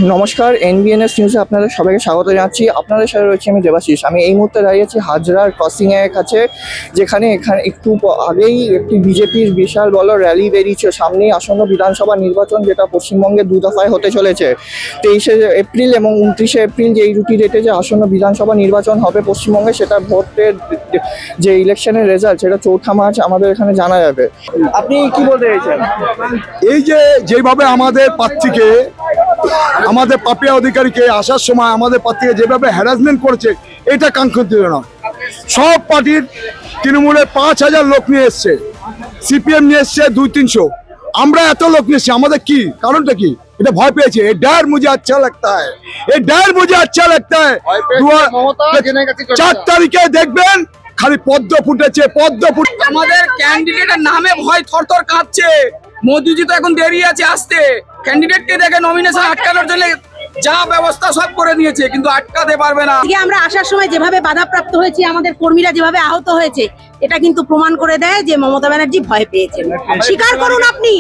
নমস্কার, এনবিএনএস নিউজে আপনাদের সবাইকে স্বাগত জানাচ্ছি। আপনাদের সাথে রয়েছে আমি দেবাশিস। আমি এই মুহূর্তে দাঁড়িয়েছি হাজরার ক্রসিংয়ের কাছে, যেখানে এখানে একটু আগেই একটি বিজেপির বিশাল বড় র্যালি বেরিয়েছে। সামনেই আসন্ন বিধানসভা নির্বাচন, যেটা পশ্চিমবঙ্গে দু দফায় হতে চলেছে। 23শে এপ্রিল এবং 29শে এপ্রিল, যে এই দুটি ডেটে যে আসন্ন বিধানসভা নির্বাচন হবে পশ্চিমবঙ্গে, সেটা ভোটের যে ইলেকশনের রেজাল্ট, সেটা 4 মার্চ আমাদের এখানে জানা যাবে। আপনি কি বলতে চাইছেন? এই যে যেভাবে আমাদের প্রার্থীকে, আমাদের পাপিয়া অধিকারীকে আসার সময় আমাদের প্রার্থীকে যেভাবে হ্যারাসমেন্ট করেছে, এটা কাঙ্ক্ষিত না। সব পার্টির তৃণমূলের 5,000 লোক নিয়ে এসছে, সিপিএম নিয়ে এসছে 200-300। আমরা এত লোক নিয়ে এসছি, আমাদের কি কারণটা কি? এটা ভয় পেয়েছে। এ ডর মুঝে আচ্ছা লাগতা হ্যায়, এ ডর মুঝে আচ্ছা লাগতা হ্যায়। 4 তারিখে দেখবেন খালি পদ্ম ফুটেছে, পদ্ম ফুটে। আমাদের ক্যান্ডিডেটের নামে ভয় থরথর কাঁপছে। মোদিজি তো এখন দেরি আছে আসতে। ক্যান্ডিডেটকে দেখে নমিনেশন আটকানোর জন্য যা ব্যবস্থা সব করে নিয়েছে, কিন্তু আটকাতে পারবে না। আজকে আমরা আসার সময় যেভাবে বাধাপ্রাপ্ত হয়েছি, আমাদের কর্মীরা যেভাবে আহত হয়েছে, এটা কিন্তু প্রমাণ করে দেয় যে মমতা ব্যানার্জি ভয় পেয়েছেন। স্বীকার করুন আপনি।